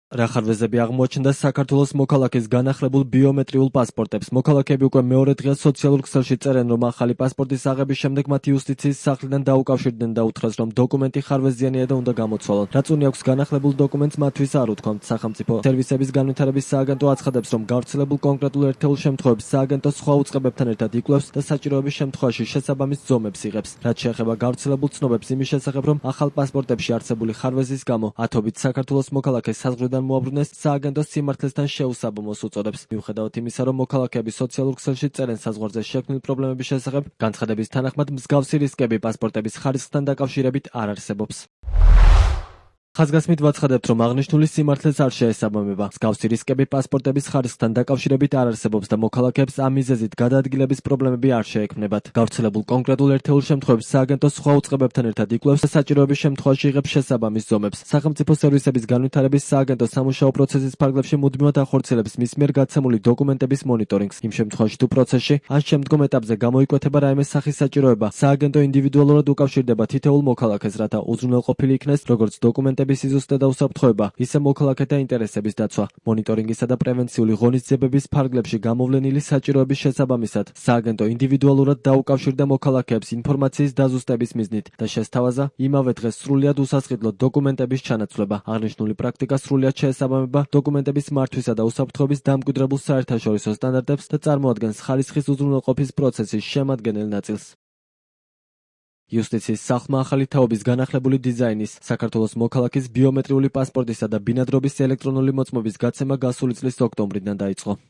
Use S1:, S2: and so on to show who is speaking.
S1: რახარვეზები აღმოაჩნდა საქართველოს მოქალაქის განახლებულ ბიომეტრიულ პასპორტებს. მოქალაქეები უკვე მეორე დღეს სოციალურ ქსელში წერენ, რომ ახალი პასპორტის აღების შემდეგ მათი იუსტიციის სახლიდან დაუკავშირდნენ და უთხრეს, რომ დოკუმენტი ხარვეზიანია და უნდა გამოცვალონ. რაც უნი აქვს განახლებულ დოკუმენტს მათთვის არ უთქვამთ. სახელმწიფო სერვისების განვითარების სააგენტო აცხადებს, რომ გავრცელებულ კონკრეტულ ერთეულ შემთხვევებს სააგენტო სხვა უწყებებთან ერთად იკვლევს და საჭიროების შემთხვევაში შესაბამის ძომებს იღებს. რაც შეეხება გავრცელებულ ცნობებს იმის შესახებ, რომ ახალ პასპორტებში არსებული ხარვეზის გამო ათობით საქართველოს მოქალაქეს საზღვრიდან მოაბრუნეს, სააგენტო სიმართლესთან შეუსაბამოს უწოდებს. მიუხედავად იმისა, რომ მოქალაქეები სოციალურ ქსელში წერენ საზღვარზე შექმნილ პრობლემების შესახებ, განცხადების თანახმად მსგავსი რისკები პასპორტების ხარისხთან დაკავშირებით არ არსებობს. ხაზგასმით ვაცხადებთ, რომ აღნიშნული სიმართლეს არ შეესაბამება. მსგავსი რისკები პასპორტების ხარისხთან დაკავშირებით არ არსებობს და მოქალაქეებს ამ მიზეზით გადაადგილების პრობლემები არ შეექმნებათ. გავრცელებულ კონკრეტულ ერთეულ შემთხვევებს სააგენტო სხვა უწყებებთან ერთად იკვლევს და საჭიროების შემთხვევაში იღებს შესაბამის ძომებს. სახელმწიფო სერვისების განვითარების სააგენტო სამუშაო პროცესის ფარგლებში მუდმივად ახორციელებს მის მიერ გაცემული დოკუმენტების მონიტორინგს. იმ შემთხვევაში თუ პროცესში ან შემდგომ ეტაპზე გამოიკვეთება რაიმე სახის საჭიროება, სააგენტო ინდივიდუალურად უკავშირდება თითოეულ მოქალაქეს, რათა უზრუნველყოფილი იქნეს როგორც დოკუმენტების სიზუსტე და უსაფრთხოება, ისე მოქალაქეთა ინტერესების დაცვა. მონიტორინგისა და პრევენციული ღონისძიებების ფარგლებში გამოვლენილი საჭიროების შესაბამისად, სააგენტო ინდივიდუალურად დაუკავშირდა მოქალაქეებს ინფორმაციის დაზუსტების მიზნით და შესთავაზა იმავე დღეს სრულიად უსასყიდლო დოკუმენტების ჩანაცვლება. აღნიშნული პრაქტიკა სრულიად შეესაბამება დოკუმენტების მართვისა და უსაფრთხოების დამკვიდრებულ საერთაშორისო სტანდარტებს და წარმოადგენს ხარისხის უზრუნველყოფის პროცესის შემადგენელ ნაწილს. იუსტიციის სახლმა ახალი თაობის განახლებული დიზაინის, საქართველოს მოქალაქის ბიომეტრიული პასპორტისა და ბინადრობის ელექტრონული მოწმობის გაცემა გასული წლის ოქტომბრიდან დაიწყო.